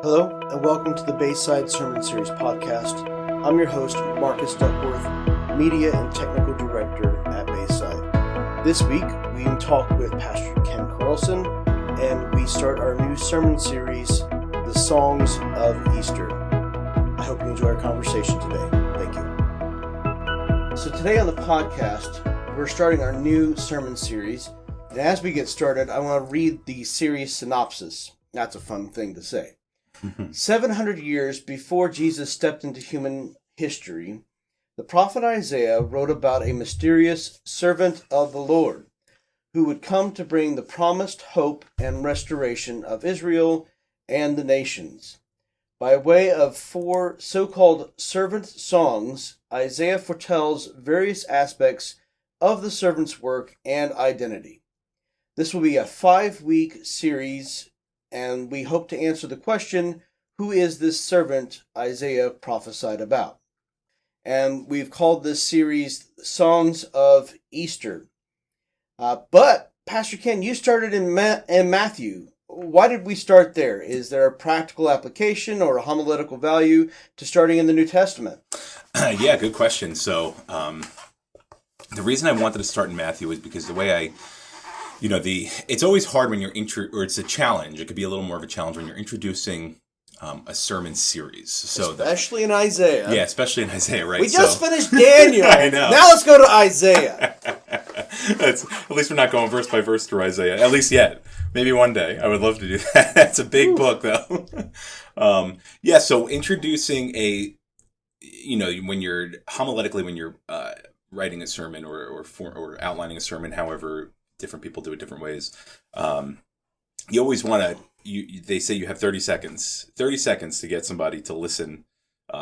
Hello, and welcome to the Bayside Sermon Series podcast. I'm your host, Marcus Duckworth, Media and Technical Director at Bayside. This week, we talk with Pastor Ken Carlson, and we start our new sermon series, The Songs of Easter. I hope you enjoy our conversation today. Thank you. So today on the podcast, we're starting our new sermon series, and as we get started, I want to read the series synopsis. That's a fun thing to say. 700 years before Jesus stepped into human history, the prophet Isaiah wrote about a mysterious servant of the Lord who would come to bring the promised hope and restoration of Israel and the nations. By way of 4 so-called servant songs, Isaiah foretells various aspects of the servant's work and identity. This will be a 5-week series, and we hope to answer the question, who is this servant Isaiah prophesied about? And we've called this series Songs of Easter. But, Pastor Ken, you started in Matthew. Why did we start there? Is there a practical application or a homiletical value to starting in the New Testament? Yeah, good question. So, the reason I wanted to start in Matthew is because the way it's always hard when or it's a challenge. It could be a little more of a challenge when you're introducing a sermon series. So especially in Isaiah. Yeah, especially in Isaiah, right? We just finished Daniel. I know. Now let's go to Isaiah. At least we're not going verse by verse through Isaiah. At least yet. Maybe one day. I would love to do that. That's a big book, though. So introducing when you're homiletically, when you're writing a sermon or outlining a sermon, however different people do it different ways. You always want to, they say you have 30 seconds to get somebody to listen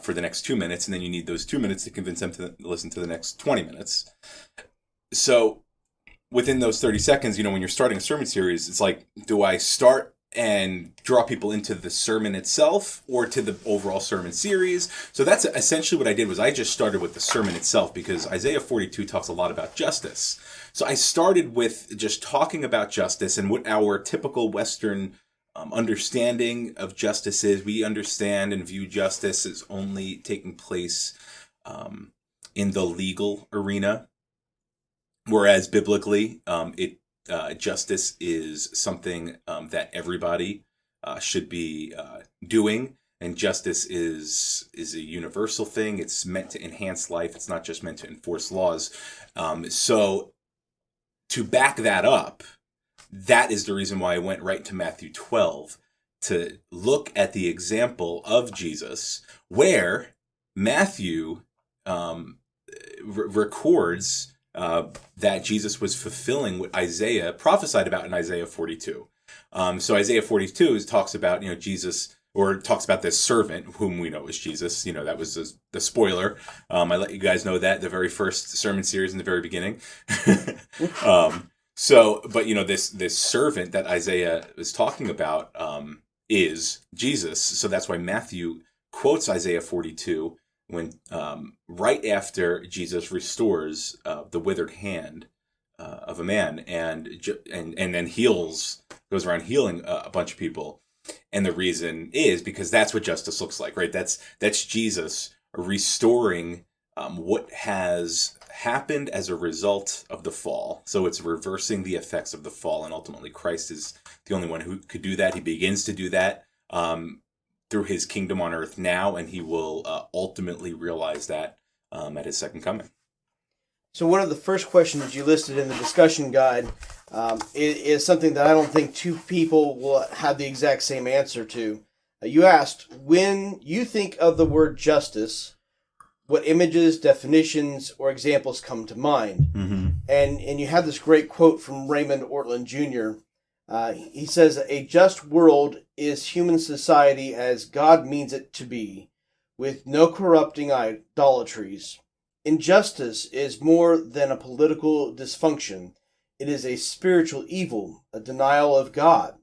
for the next 2 minutes, and then you need those 2 minutes to convince them to listen to the next 20 minutes. So within those 30 seconds, when you're starting a sermon series, it's like, do I start and draw people into the sermon itself or to the overall sermon series? So that's essentially what I did. Was I just started with the sermon itself, because Isaiah 42 talks a lot about justice. So I started with just talking about justice and what our typical Western understanding of justice is. We understand and view justice as only taking place in the legal arena, whereas biblically, justice is something that everybody should be doing, and justice is a universal thing. It's meant to enhance life. It's not just meant to enforce laws. So to back that up, that is the reason why I went right to Matthew 12 to look at the example of Jesus, where Matthew records that Jesus was fulfilling what Isaiah prophesied about in Isaiah 42. So Isaiah 42 talks about, Jesus, or talks about this servant whom we know is Jesus. That was the spoiler. I let you guys know that the very first sermon series in the very beginning. This servant that Isaiah is talking about is Jesus. So that's why Matthew quotes Isaiah 42 when right after Jesus restores the withered hand of a man and then goes around healing a bunch of people. And the reason is because that's what justice looks like, right? That's Jesus restoring what has happened as a result of the fall. So it's reversing the effects of the fall, and ultimately Christ is the only one who could do that. He begins to do that through his kingdom on earth now, and he will ultimately realize that at his second coming. So one of the first questions you listed in the discussion guide is something that I don't think two people will have the exact same answer to. You asked, when you think of the word justice, what images, definitions, or examples come to mind? Mm-hmm. And you have this great quote from Raymond Ortland Jr. He says, "A just world is human society as God means it to be, with no corrupting idolatries. Injustice is more than a political dysfunction. It is a spiritual evil, a denial of God.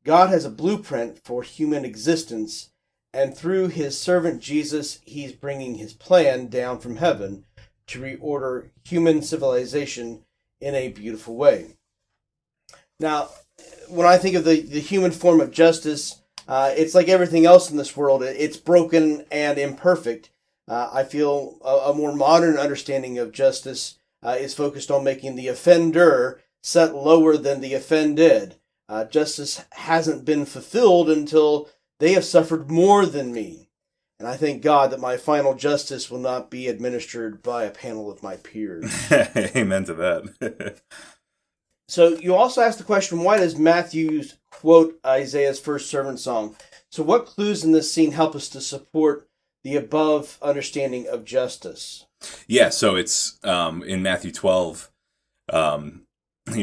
God has a blueprint for human existence, and through his servant Jesus, he's bringing his plan down from heaven to reorder human civilization in a beautiful way." Now, when I think of the human form of justice, It's like everything else in this world. It's broken and imperfect. I feel a more modern understanding of justice is focused on making the offender set lower than the offended. Justice hasn't been fulfilled until they have suffered more than me. And I thank God that my final justice will not be administered by a panel of my peers. Amen to that. So you also asked the question, why does Matthew quote Isaiah's first servant song? So what clues in this scene help us to support the above understanding of justice? Yeah, so it's in Matthew 12,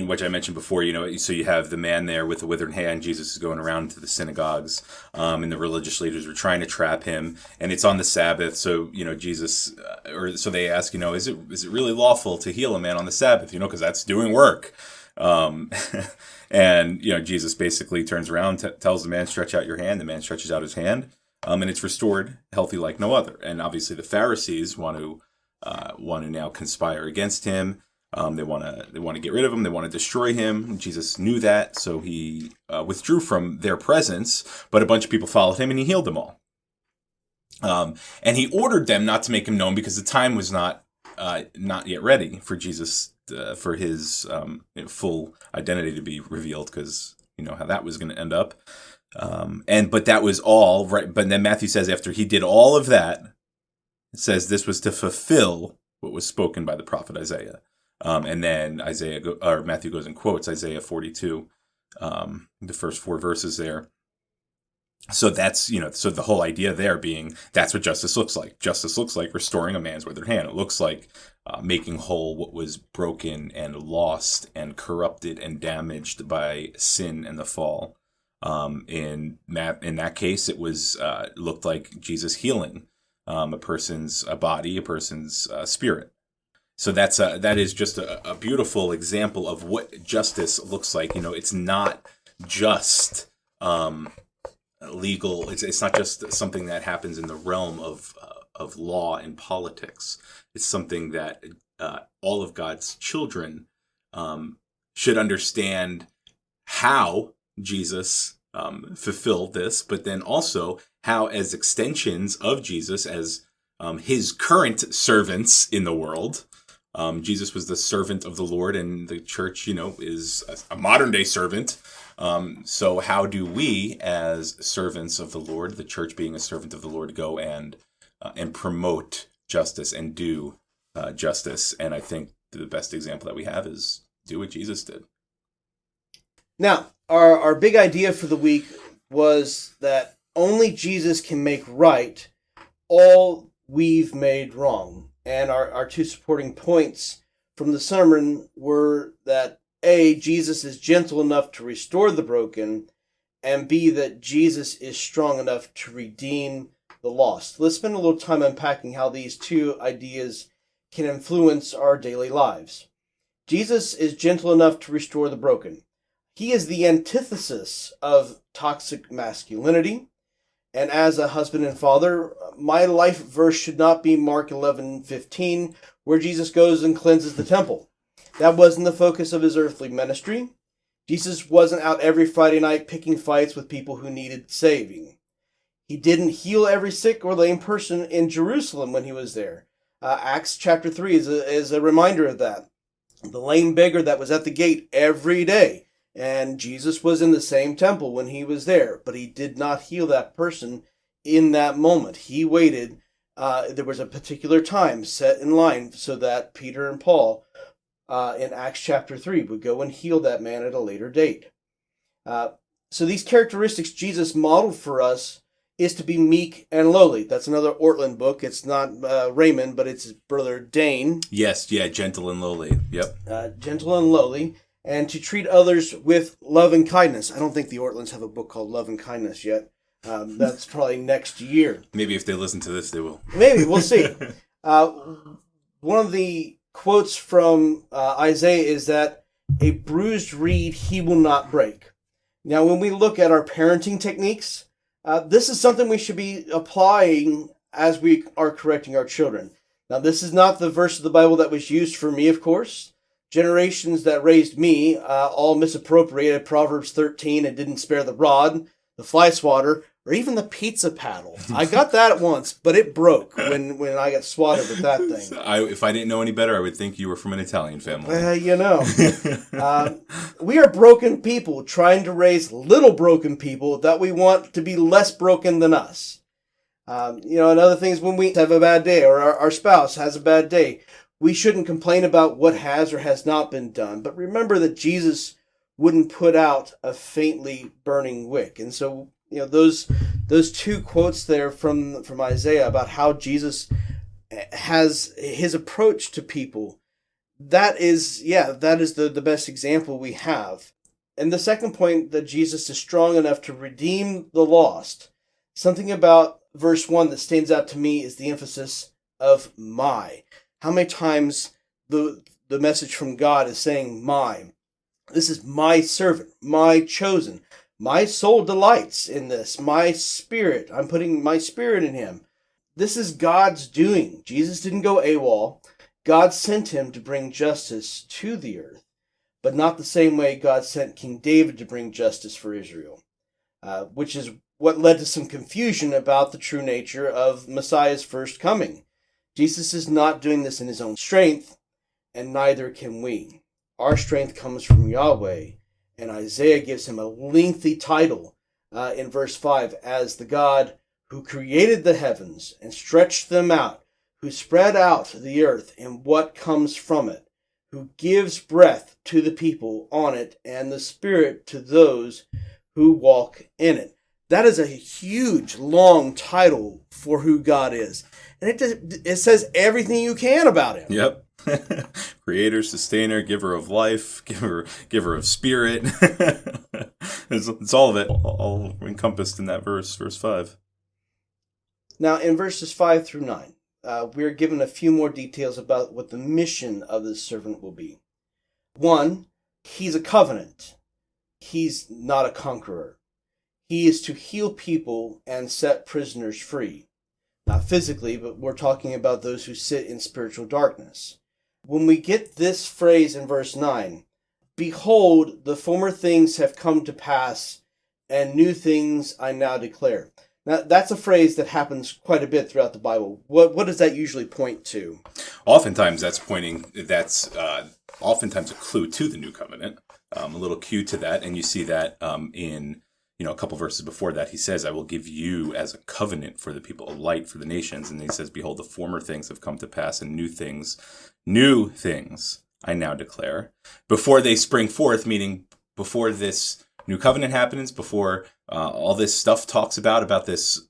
which I mentioned before, so you have the man there with the withered hand. Jesus is going around to the synagogues, and the religious leaders are trying to trap him, and it's on the Sabbath. So, Jesus, so they ask, is it really lawful to heal a man on the Sabbath? Because that's doing work. And, Jesus basically turns around, tells the man, stretch out your hand. The man stretches out his hand, and it's restored, healthy like no other. And obviously the Pharisees want to now conspire against him. They want to get rid of him. They want to destroy him. Jesus knew that, so he withdrew from their presence. But a bunch of people followed him, and he healed them all. And he ordered them not to make him known because the time was not yet ready for Jesus, for his full identity to be revealed. Because you know how that was going to end up. But that was all right. But then Matthew says after he did all of that, it says this was to fulfill what was spoken by the prophet Isaiah. And then Matthew goes and quotes Isaiah 42, the first 4 verses there. So that's, so the whole idea there being that's what justice looks like. Justice looks like restoring a man's withered hand. It looks like making whole what was broken and lost and corrupted and damaged by sin and the fall. In that case, it was looked like Jesus healing a person's body, a person's spirit. So that is just a beautiful example of what justice looks like. It's not just legal. It's not just something that happens in the realm of law and politics. It's something that all of God's children should understand how Jesus fulfilled this, but then also how, as extensions of Jesus, as his current servants in the world. Jesus was the servant of the Lord, and the church, is a modern day servant. So how do we, as servants of the Lord, the church being a servant of the Lord, go and promote justice and do justice? And I think the best example that we have is do what Jesus did. Now, our big idea for the week was that only Jesus can make right all we've made wrong. And our 2 supporting points from the sermon were that A, Jesus is gentle enough to restore the broken, and B, that Jesus is strong enough to redeem the lost. Let's spend a little time unpacking how these 2 ideas can influence our daily lives. Jesus is gentle enough to restore the broken. He is the antithesis of toxic masculinity. And as a husband and father, my life verse should not be Mark 11:15, where Jesus goes and cleanses the temple. That wasn't the focus of his earthly ministry. Jesus wasn't out every Friday night picking fights with people who needed saving. He didn't heal every sick or lame person in Jerusalem when he was there. Acts chapter 3 is a reminder of that. The lame beggar that was at the gate every day. And Jesus was in the same temple when he was there, but he did not heal that person in that moment. He waited. There was a particular time set in line so that Peter and Paul, in Acts chapter 3, would go and heal that man at a later date. So these characteristics Jesus modeled for us is to be meek and lowly. That's another Ortlund book. It's not Raymond, but it's his brother Dane. Yes, yeah, gentle and lowly. Yep. Gentle and lowly. And to treat others with love and kindness. I don't think the Ortlunds have a book called Love and Kindness yet. That's probably next year. Maybe if they listen to this, they will. Maybe, we'll see. One of the quotes from Isaiah is that a bruised reed he will not break. Now, when we look at our parenting techniques, this is something we should be applying as we are correcting our children. Now, this is not the verse of the Bible that was used for me, of course. Generations that raised me all misappropriated Proverbs 13 and didn't spare the rod. the fly swatter, or even the pizza paddle. I got that once, but it broke when I got swatted with that thing. If I didn't know any better, I would think you were from an Italian family. We are broken people trying to raise little broken people that we want to be less broken than us. Another thing is when we have a bad day or our spouse has a bad day, we shouldn't complain about what has or has not been done. But remember that Jesus wouldn't put out a faintly burning wick. And so, those two quotes there from Isaiah about how Jesus has his approach to people, that is the best example we have. And the second point, that Jesus is strong enough to redeem the lost. Something about verse 1 that stands out to me is the emphasis of my. How many times the message from God is saying my? This is my servant, my chosen. My soul delights in this. My spirit, I'm putting my spirit in him. This is God's doing. Jesus didn't go AWOL. God sent him to bring justice to the earth, but not the same way God sent King David to bring justice for Israel, which is what led to some confusion about the true nature of Messiah's first coming. Jesus is not doing this in his own strength, and neither can we. Our strength comes from Yahweh, and Isaiah gives him a lengthy title in verse 5 as the God who created the heavens and stretched them out, who spread out the earth and what comes from it, who gives breath to the people on it and the spirit to those who walk in it. That is a huge, long title for who God is. And it says everything you can about him. Yep. Creator, sustainer, giver of life, giver of spirit. It's all of it, all encompassed in that verse 5. Now, in verses 5 through 9, we are given a few more details about what the mission of this servant will be. 1, he's a covenant. He's not a conqueror. He is to heal people and set prisoners free. Not physically, but we're talking about those who sit in spiritual darkness. When we get this phrase in verse 9, behold, the former things have come to pass, and new things I now declare. Now, that's a phrase that happens quite a bit throughout the Bible. What does that usually point to? Oftentimes that's oftentimes a clue to the new covenant, a little cue to that, and you see that in a couple verses before that. He says, I will give you as a covenant for the people, a light for the nations. And he says, behold, the former things have come to pass, and new things I now declare. Before they spring forth, meaning before this new covenant happens, before all this stuff talks about this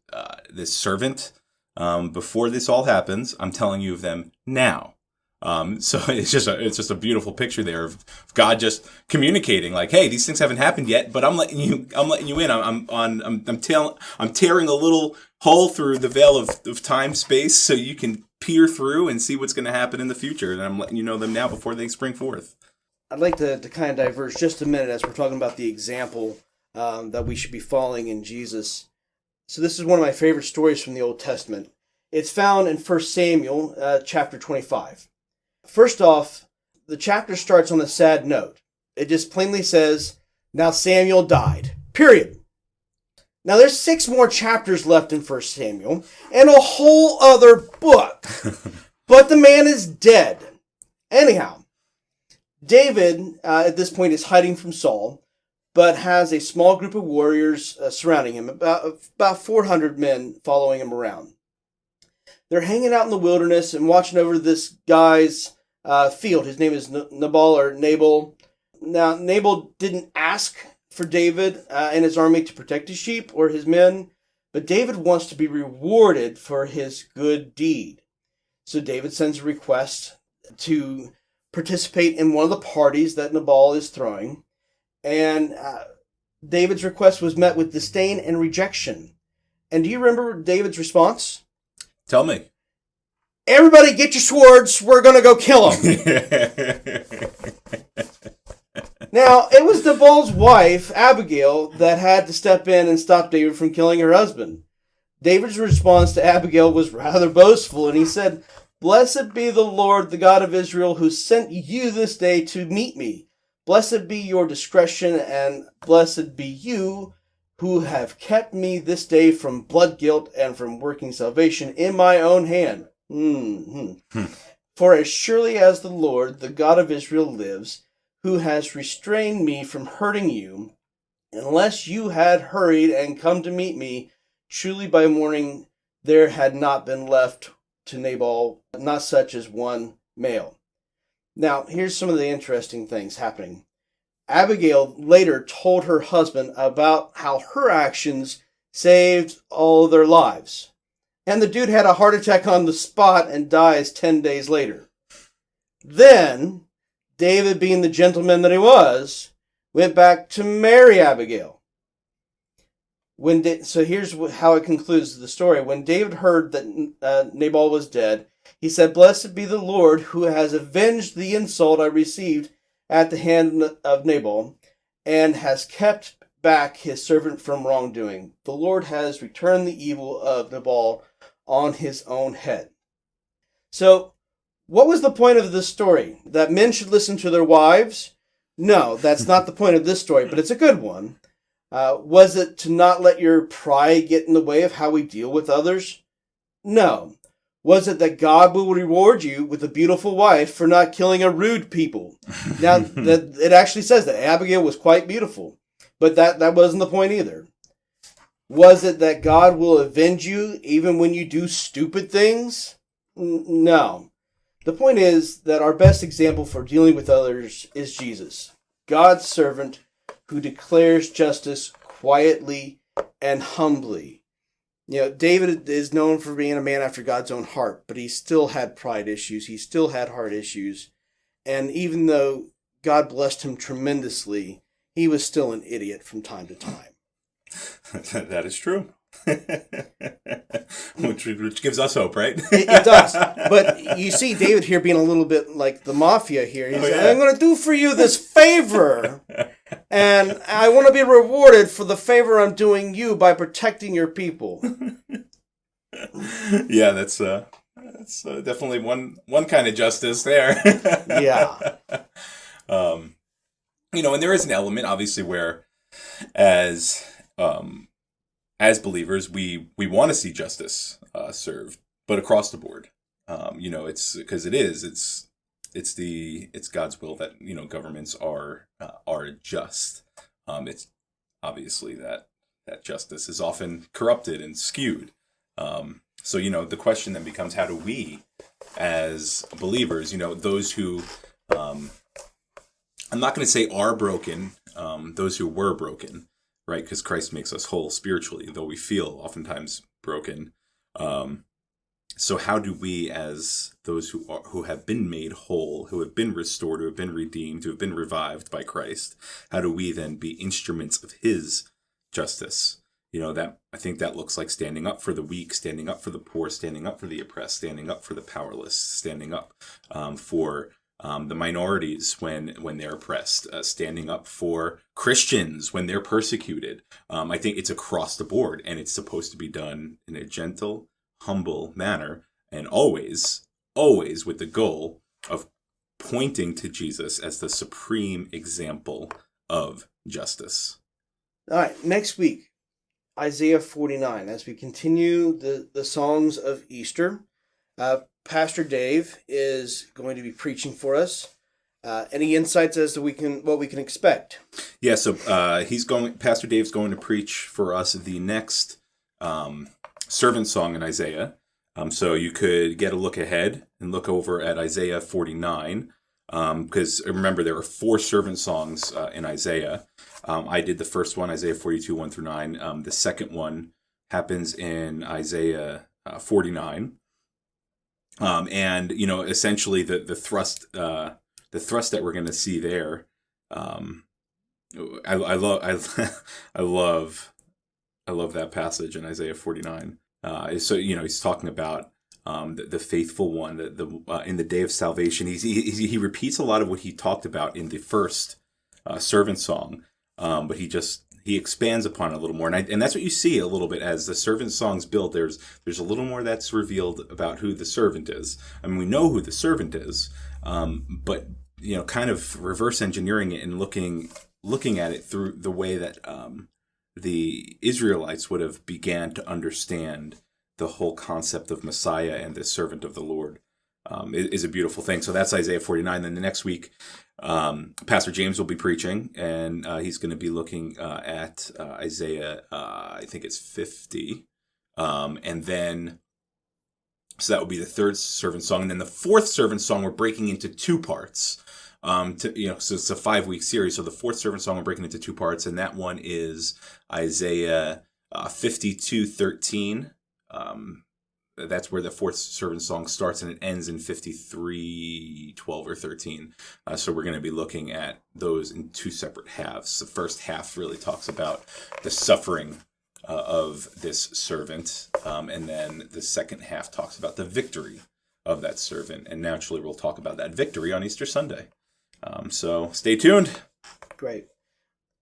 servant, before this all happens, I'm telling you of them now. So it's just a beautiful picture there of God just communicating, like, hey, these things haven't happened yet, but I'm letting you in. I'm tearing a little hole through the veil of time space so you can peer through and see what's going to happen in the future, and I'm letting you know them now before they spring forth. I'd like to kind of diverge just a minute as we're talking about the example that we should be following in Jesus. So this is one of my favorite stories from the Old Testament. It's found in 1 Samuel chapter 25. First off, the chapter starts on a sad note. It just plainly says, now Samuel died. Period. Now there's 6 more chapters left in 1 Samuel and a whole other book. But the man is dead. Anyhow, David at this point is hiding from Saul, but has a small group of warriors surrounding him, about 400 men following him around. They're hanging out in the wilderness and watching over this guy's field. His name is Nabal. Now, Nabal didn't ask for David and his army to protect his sheep or his men, but David wants to be rewarded for his good deed. So David sends a request to participate in one of the parties that Nabal is throwing, and David's request was met with disdain and rejection. And do you remember David's response? Tell me. Everybody get your swords, we're going to go kill him. Now, it was Nabal's wife, Abigail, that had to step in and stop David from killing her husband. David's response to Abigail was rather boastful, and he said, blessed be the Lord, the God of Israel, who sent you this day to meet me. Blessed be your discretion, and blessed be you who have kept me this day from blood guilt and from working salvation in my own hand. For as surely as the Lord, the God of Israel, lives, who has restrained me from hurting you, unless you had hurried and come to meet me, truly by morning there had not been left to Nabal, not such as one male. Now, here's some of the interesting things happening. Abigail later told her husband about how her actions saved all of their lives. And the dude had a heart attack on the spot and dies 10 days later. Then, David, being the gentleman that he was, went back to marry Abigail. So here's how it concludes the story. When David heard that Nabal was dead, he said, "Blessed be the Lord who has avenged the insult I received at the hand of Nabal, and has kept back his servant from wrongdoing. The Lord has returned the evil of Nabal on his own head." So, what was the point of this story? That men should listen to their wives? No, that's not the point of this story, but it's a good one. Was it to not let your pride get in the way of how we deal with others? No. Was it that God will reward you with a beautiful wife for not killing a rude people? Now, it actually says that Abigail was quite beautiful, but that wasn't the point either. Was it that God will avenge you even when you do stupid things? No. The point is that our best example for dealing with others is Jesus, God's servant who declares justice quietly and humbly. You know, David is known for being a man after God's own heart, but he still had pride issues. He still had heart issues. And even though God blessed him tremendously, he was still an idiot from time to time. That is true. which gives us hope, right? It does. But you see David here being a little bit like the mafia here. He's like, I'm going to do for you this favor, and I want to be rewarded for the favor I'm doing you by protecting your people. Yeah, that's definitely one kind of justice there. Yeah. And there is an element, obviously, where as believers, we want to see justice served, but across the board. It's because it's God's will that governments are just. It's obviously that justice is often corrupted and skewed. So the question then becomes, how do we, as believers, those who I'm not going to say are broken, those who were broken. Right, because Christ makes us whole spiritually, though we feel oftentimes broken. So how do we, as those who have been made whole, who have been restored, who have been redeemed, who have been revived by Christ, how do we then be instruments of His justice? I think that looks like standing up for the weak, standing up for the poor, standing up for the oppressed, standing up for the powerless, standing up for the minorities when they're oppressed, standing up for Christians when they're persecuted. I think it's across the board, and it's supposed to be done in a gentle, humble manner, and always with the goal of pointing to Jesus as the supreme example of justice. All right, next week, Isaiah 49, as we continue the songs of Easter. Pastor Dave is going to be preaching for us. Any insights as to what we can expect? Yeah, so Pastor Dave's going to preach for us the next servant song in Isaiah. So you could get a look ahead and look over at Isaiah 49, because remember there are 4 servant songs in Isaiah. I did the first one, Isaiah 42, 1 through 9. The second one happens in Isaiah 49. And essentially the thrust that we're going to see there, I love that passage in Isaiah 49. So he's talking about the faithful one, the in the day of salvation. He repeats a lot of what he talked about in the first servant song, but he expands upon it a little more, and that's what you see a little bit as the servant songs build. There's a little more that's revealed about who the servant is. I mean, we know who the servant is, but kind of reverse engineering it and looking at it through the way that the Israelites would have began to understand the whole concept of Messiah and the servant of the Lord is a beautiful thing. So that's Isaiah 49. Then the next week, Pastor James will be preaching, and he's going to be looking at Isaiah, I think it's 50. And then, so that would be the third servant song. And then the fourth servant song, we're breaking into two parts. So it's a 5-week series. So the fourth servant song, we're breaking into two parts. And that one is Isaiah 52:13. That's where the fourth servant song starts, and it ends in 53:12 or 13. So we're going to be looking at those in two separate halves. The first half really talks about the suffering of this servant, and then the second half talks about the victory of that servant. And naturally, we'll talk about that victory on Easter Sunday. So stay tuned. Great.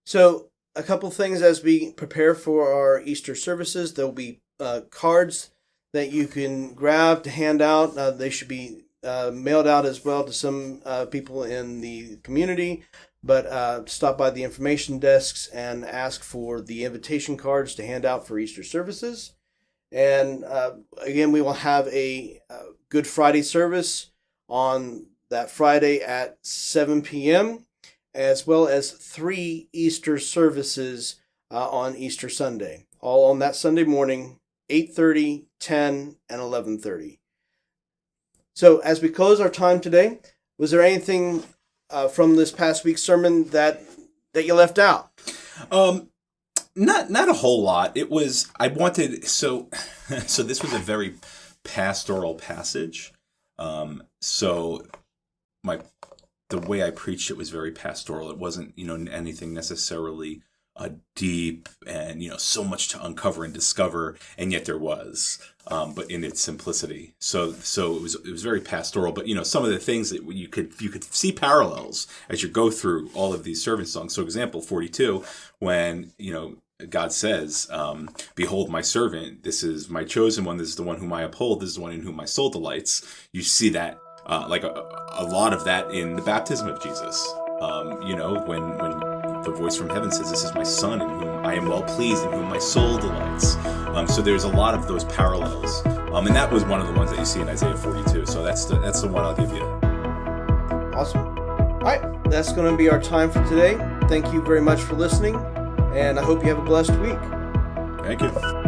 So a couple things as we prepare for our Easter services. There'll be cards that you can grab to hand out. They should be mailed out as well to some people in the community, but stop by the information desks and ask for the invitation cards to hand out for Easter services. And again, we will have a Good Friday service on that Friday at 7 p.m., as well as 3 Easter services on Easter Sunday, all on that Sunday morning, 8:30, 10, and 11:30. So as we close our time today, was there anything from this past week's sermon that you left out? Not a whole lot. It was, so this was a very pastoral passage. So the way I preached it was very pastoral. It wasn't, anything necessarily deep and, so much to uncover and discover, and yet there was, but in its simplicity. So it was very pastoral, but, some of the things that you could see parallels as you go through all of these servant songs. So example 42, when, God says, behold my servant, this is my chosen one, this is the one whom I uphold, this is the one in whom my soul delights. You see that, like a lot of that in the baptism of Jesus. When the voice from heaven says, this is my son in whom I am well pleased, in whom my soul delights. So there's a lot of those parallels. And that was one of the ones that you see in Isaiah 42. So that's the one I'll give you. Awesome. All right, that's going to be our time for today. Thank you very much for listening, and I hope you have a blessed week. Thank you.